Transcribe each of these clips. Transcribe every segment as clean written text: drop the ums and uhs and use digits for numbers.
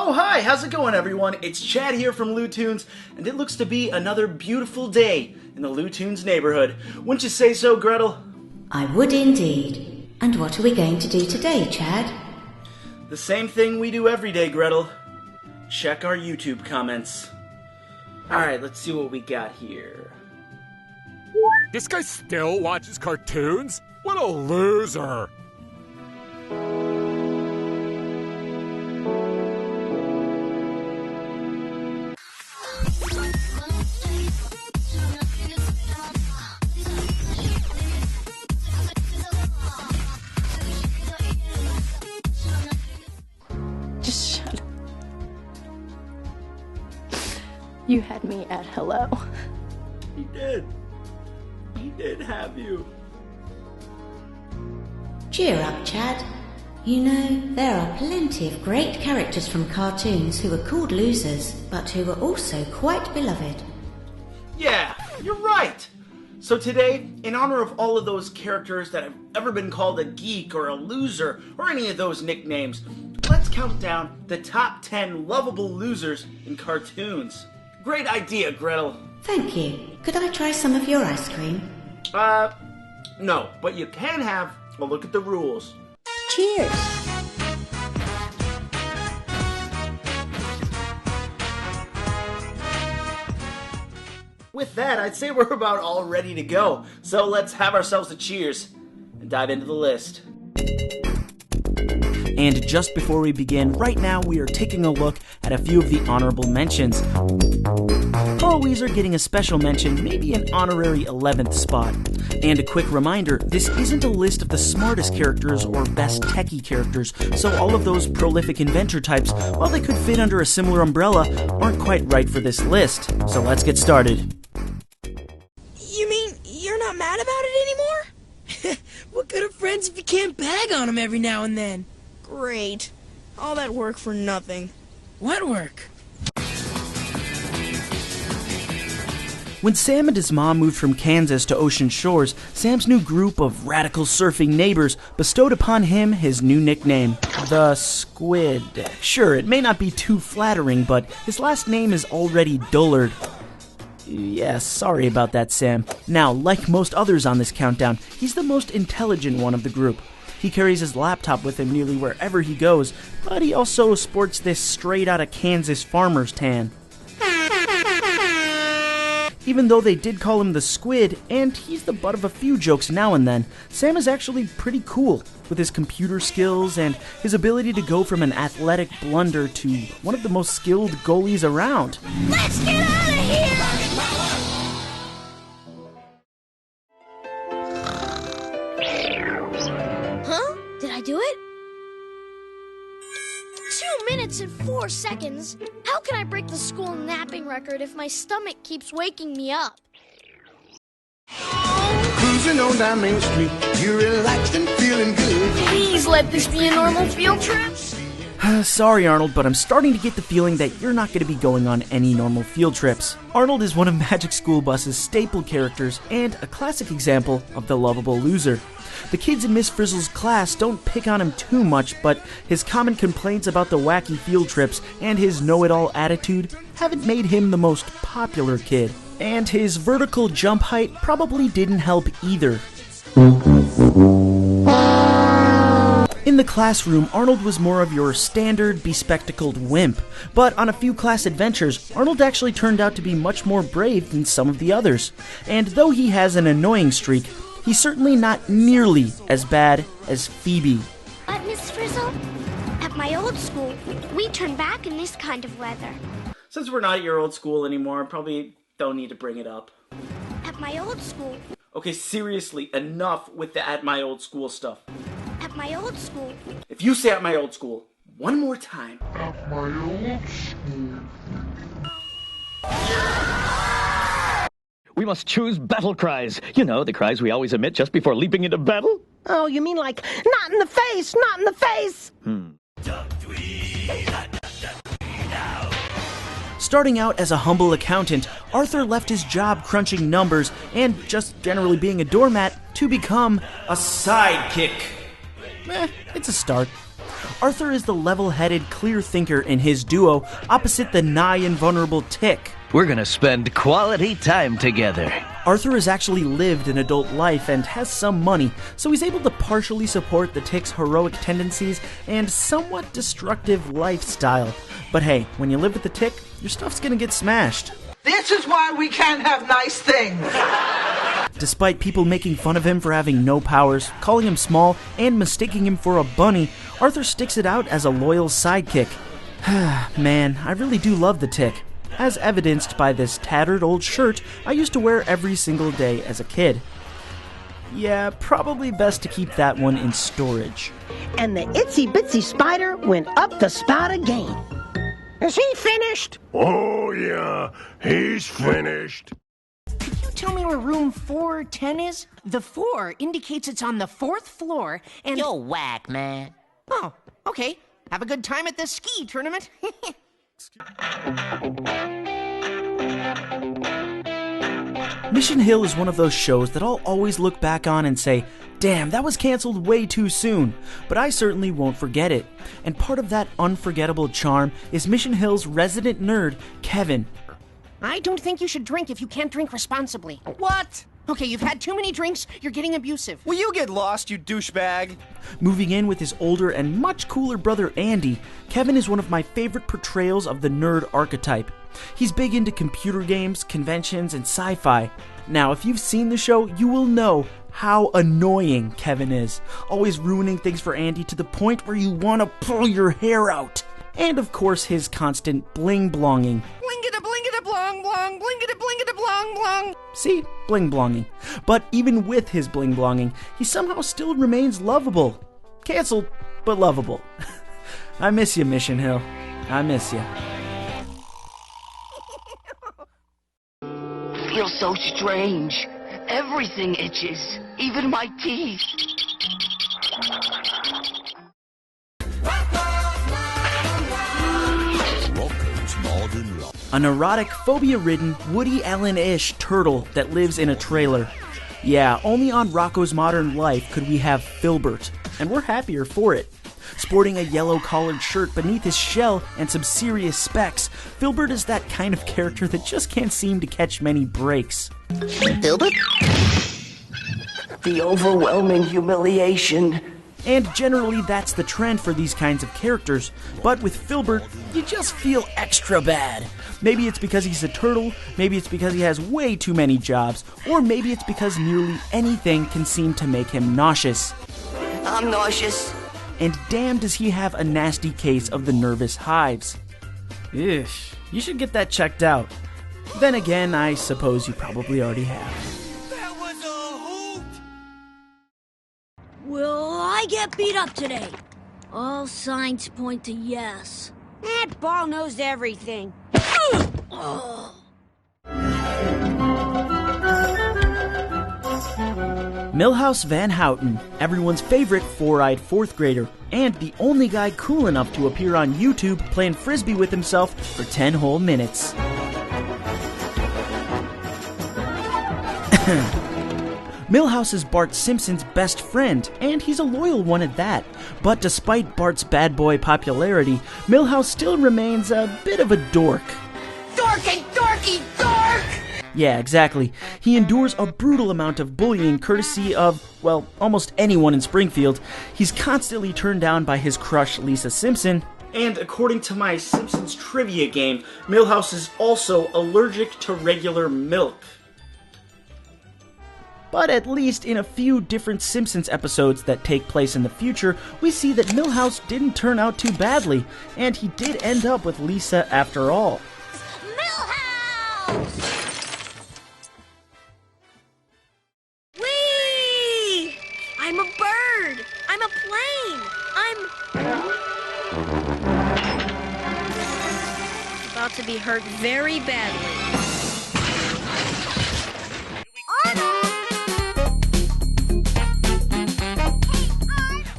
Oh, hi! How's it going, everyone? It's Chad here from Lootoons, and it looks to be another beautiful day in the Lootoons neighborhood. Wouldn't you say so, Gretel? I would indeed. And what are we going to do today, Chad? The same thing we do every day, Gretel. Check our YouTube comments. Alright, let's see what we got here. This guy still watches cartoons? What a loser! Just shut up. You had me at hello. He did. He did have you. Cheer up, Chad. You know, there are plenty of great characters from cartoons who are called losers, but who are also quite beloved. Yeah, you're right! So today, in honor of all of those characters that have ever been called a geek or a loser or any of those nicknames, let's count down the top 10 lovable losers in cartoons. Great idea, Gretel. Thank you. Could I try some of your ice cream? No, but you can have a look at the rules. Cheers. With that, I'd say we're about all ready to go. So let's have ourselves a cheers and dive into the list. And just before we begin, right now we are taking a look at a few of the honorable mentions. Carl Weezer getting a special mention, maybe an honorary 11th spot. And a quick reminder, this isn't a list of the smartest characters or best techie characters, so all of those prolific inventor types, while they could fit under a similar umbrella, aren't quite right for this list. So let's get started. You mean you're not mad about it anymore? What good are friends if you can't bag on them every now and then? Great. All that work for nothing. What work? When Sam and his mom moved from Kansas to Ocean Shores, Sam's new group of radical surfing neighbors bestowed upon him his new nickname, the Squid. Sure, it may not be too flattering, but his last name is already Dullard. Yeah, sorry about that, Sam. Now, like most others on this countdown, he's the most intelligent one of the group. He carries his laptop with him nearly wherever he goes, but he also sports this straight-out-of-Kansas farmer's tan. Even though they did call him the Squid, and he's the butt of a few jokes now and then, Sam is actually pretty cool, with his computer skills and his ability to go from an athletic blunder to one of the most skilled goalies around. Let's get out of here! Huh? Did I do it? 2 minutes and 4 seconds? How can I break the school napping record if my stomach keeps waking me up? Cruising on down Main Street, you're relaxed and feeling good. Please let this be a normal field trip. Sorry, Arnold, but I'm starting to get the feeling that you're not going to be going on any normal field trips. Arnold is one of Magic School Bus's staple characters and a classic example of the lovable loser. The kids in Miss Frizzle's class don't pick on him too much, but his common complaints about the wacky field trips and his know-it-all attitude haven't made him the most popular kid. And his vertical jump height probably didn't help either. In the classroom, Arnold was more of your standard, bespectacled wimp, but on a few class adventures, Arnold actually turned out to be much more brave than some of the others. And though he has an annoying streak, he's certainly not nearly as bad as Phoebe. But Miss Frizzle, at my old school, we turn back in this kind of weather. Since we're not at your old school anymore, I probably don't need to bring it up. At my old school. Okay, seriously, enough with the at my old school stuff. At my old school. If you say at my old school one more time. At my old school. We must choose battle cries. You know, the cries we always emit just before leaping into battle. Oh, you mean like, not in the face, not in the face? Starting out as a humble accountant, Arthur left his job crunching numbers and just generally being a doormat to become a sidekick. It's a start. Arthur is the level-headed, clear thinker in his duo, opposite the nigh invulnerable Tick. We're gonna spend quality time together. Arthur has actually lived an adult life and has some money, so he's able to partially support the Tick's heroic tendencies and somewhat destructive lifestyle. But hey, when you live with the Tick, your stuff's gonna get smashed. This is why we can't have nice things. Despite people making fun of him for having no powers, calling him small, and mistaking him for a bunny, Arthur sticks it out as a loyal sidekick. Man, I really do love the Tick, as evidenced by this tattered old shirt I used to wear every single day as a kid. Yeah, probably best to keep that one in storage. And the itsy bitsy spider went up the spout again. Is he finished? Oh yeah, he's finished. Could you tell me where room 410 is? The 4 indicates it's on the 4th floor, and... You're whack, man. Oh, okay. Have a good time at the ski tournament. Mission Hill is one of those shows that I'll always look back on and say, damn, that was canceled way too soon. But I certainly won't forget it. And part of that unforgettable charm is Mission Hill's resident nerd, Kevin. I don't think you should drink if you can't drink responsibly. What? Okay, you've had too many drinks, you're getting abusive. Will you get lost, you douchebag? Moving in with his older and much cooler brother Andy, Kevin is one of my favorite portrayals of the nerd archetype. He's big into computer games, conventions, and sci-fi. Now, if you've seen the show, you will know how annoying Kevin is, always ruining things for Andy to the point where you want to pull your hair out. And of course, his constant bling-blonging. Blingada-blingada-blong blong, blingada-blingada-blong blong. See? Bling-blonging. But even with his bling-blonging, he somehow still remains lovable. Cancelled, but lovable. I miss you, Mission Hill. I miss you. Feels so strange. Everything itches, even my teeth. A neurotic, phobia-ridden, Woody Allen-ish turtle that lives in a trailer. Yeah, only on Rocko's Modern Life could we have Filburt, and we're happier for it. Sporting a yellow collared shirt beneath his shell and some serious specs, Filburt is that kind of character that just can't seem to catch many breaks. Filburt? The overwhelming humiliation. And generally that's the trend for these kinds of characters, but with Filburt, you just feel extra bad. Maybe it's because he's a turtle, maybe it's because he has way too many jobs, or maybe it's because nearly anything can seem to make him nauseous. I'm nauseous. And damn does he have a nasty case of the nervous hives. Ugh, you should get that checked out. Then again, I suppose you probably already have. That was a hoot! Will I get beat up today? All signs point to yes. That ball knows everything. Milhouse Van Houten, everyone's favorite four-eyed fourth grader, and the only guy cool enough to appear on YouTube playing frisbee with himself for 10 whole minutes. Milhouse is Bart Simpson's best friend, and he's a loyal one at that. But despite Bart's bad boy popularity, Milhouse still remains a bit of a dork. Dorky, dorky, dork! Yeah, exactly. He endures a brutal amount of bullying courtesy of, well, almost anyone in Springfield. He's constantly turned down by his crush, Lisa Simpson. And according to my Simpsons trivia game, Milhouse is also allergic to regular milk. But at least in a few different Simpsons episodes that take place in the future, we see that Milhouse didn't turn out too badly, and he did end up with Lisa after all. Milhouse! Whee! I'm a bird! I'm a plane! I'm about to be hurt very badly.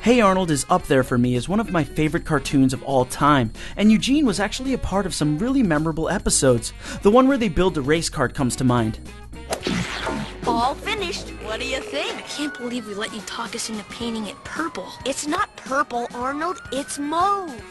Hey Arnold is up there for me as one of my favorite cartoons of all time, and Eugene was actually a part of some really memorable episodes. The one where they build a race cart comes to mind. Oh, All finished. What do you think? I can't believe we let you talk us into painting it purple. It's not purple, Arnold. It's mauve.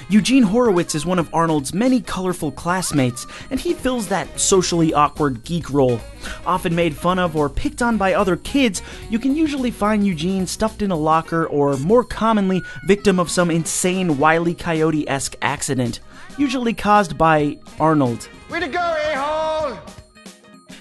Eugene Horowitz is one of Arnold's many colorful classmates, and he fills that socially awkward geek role. Often made fun of or picked on by other kids, you can usually find Eugene stuffed in a locker or, more commonly, victim of some insane Wile E. Coyote-esque accident, usually caused by Arnold. Way to go, a-hole!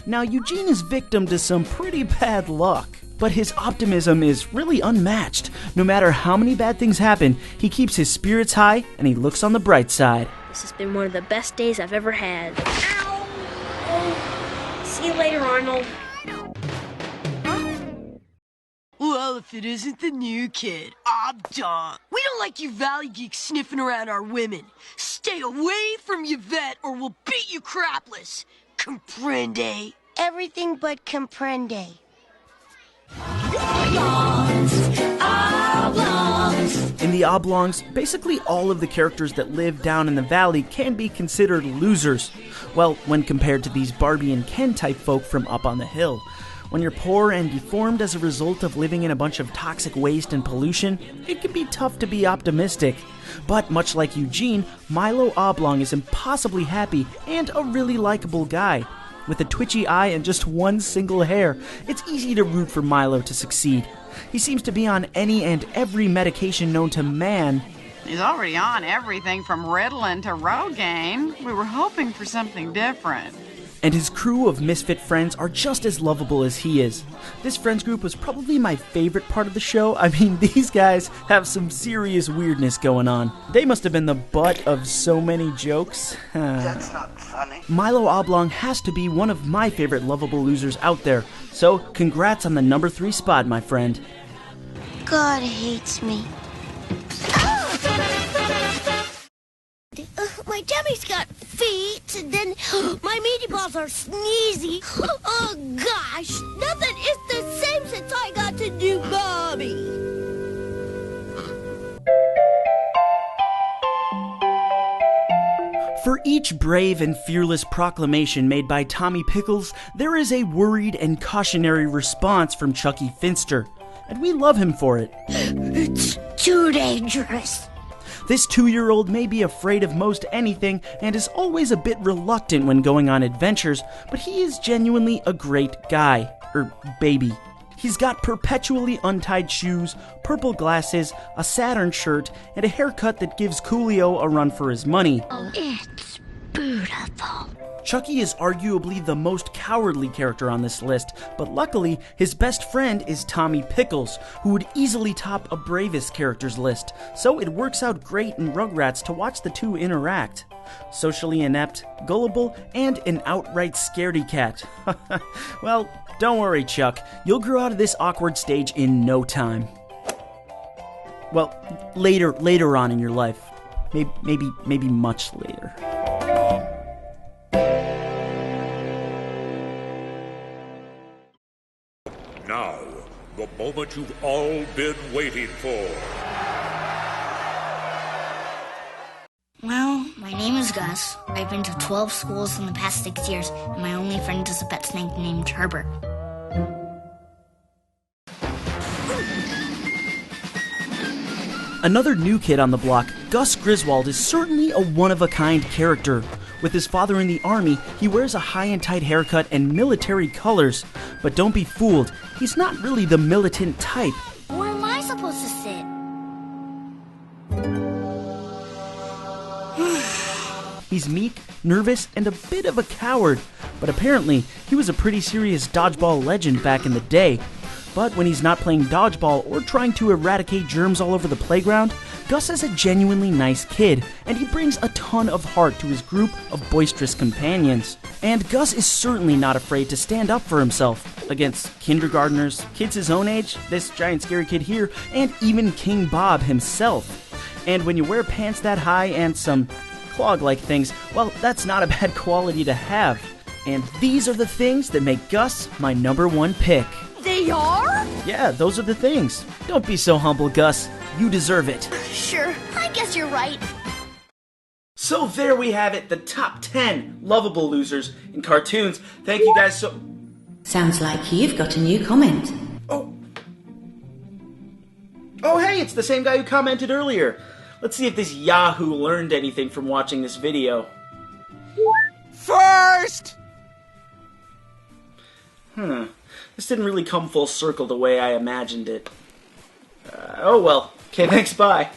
Now, Eugene is victim to some pretty bad luck, but his optimism is really unmatched. No matter how many bad things happen, he keeps his spirits high and he looks on the bright side. This has been one of the best days I've ever had. Ow! Oh. See you later, Arnold. Well, if it isn't the new kid, I'm done. We don't like you Valley geeks sniffing around our women. Stay away from Yvette or we'll beat you crapless. Comprende? Everything but comprende. In the Oblongs, basically all of the characters that live down in the valley can be considered losers. Well, when compared to these Barbie and Ken type folk from up on the hill. When you're poor and deformed as a result of living in a bunch of toxic waste and pollution, it can be tough to be optimistic. But much like Eugene, Milo Oblong is impossibly happy and a really likable guy. With a twitchy eye and just one single hair, it's easy to root for Milo to succeed. He seems to be on any and every medication known to man. He's already on everything from Ritalin to Rogaine. We were hoping for something different. And his crew of misfit friends are just as lovable as he is. This friends group was probably my favorite part of the show. I mean, these guys have some serious weirdness going on. They must have been the butt of so many jokes. That's not funny. Milo Oblong has to be one of my favorite lovable losers out there. So, congrats on the number 3 spot, my friend. God hates me. My tummy's got feet, and then my meaty balls are sneezy. Oh gosh, nothing is the same since I got to do Bobby. For each brave and fearless proclamation made by Tommy Pickles, there is a worried and cautionary response from Chuckie Finster, and we love him for it. It's too dangerous. This 2-year-old may be afraid of most anything and is always a bit reluctant when going on adventures, but he is genuinely a great guy, baby. He's got perpetually untied shoes, purple glasses, a Saturn shirt, and a haircut that gives Coolio a run for his money. It's beautiful. Chuckie is arguably the most cowardly character on this list, but luckily, his best friend is Tommy Pickles, who would easily top a bravest characters list, so it works out great in Rugrats to watch the two interact. Socially inept, gullible, and an outright scaredy cat. Well, don't worry, Chuck, you'll grow out of this awkward stage in no time. Well, later on in your life. Maybe much later. Now, the moment you've all been waiting for. Well, my name is Gus. I've been to 12 schools in the past 6 years, and my only friend is a pet snake named Herbert. Another new kid on the block, Gus Griswald is certainly a one-of-a-kind character. With his father in the army, he wears a high and tight haircut and military colors. But don't be fooled, he's not really the militant type. Where am I supposed to sit? He's meek, nervous, and a bit of a coward. But apparently, he was a pretty serious dodgeball legend back in the day. But when he's not playing dodgeball or trying to eradicate germs all over the playground, Gus is a genuinely nice kid, and he brings a ton of heart to his group of boisterous companions. And Gus is certainly not afraid to stand up for himself against kindergartners, kids his own age, this giant scary kid here, and even King Bob himself. And when you wear pants that high and some clog-like things, well, that's not a bad quality to have. And these are the things that make Gus my number 1 pick. They are? Yeah, those are the things. Don't be so humble, Gus. You deserve it. Sure, I guess you're right. So there we have it, the top 10 lovable losers in cartoons. Thank you guys so... Sounds like you've got a new comment. Oh, hey, it's the same guy who commented earlier. Let's see if this Yahoo learned anything from watching this video. First! This didn't really come full circle the way I imagined it. Oh well. Okay, thanks, bye.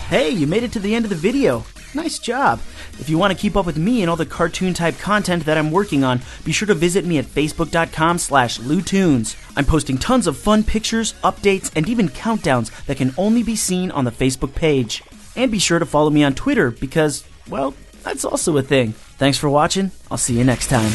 Hey, you made it to the end of the video. Nice job. If you want to keep up with me and all the cartoon-type content that I'm working on, be sure to visit me at facebook.com/LouTunes. I'm posting tons of fun pictures, updates, and even countdowns that can only be seen on the Facebook page. And be sure to follow me on Twitter because, well, that's also a thing. Thanks for watching. I'll see you next time.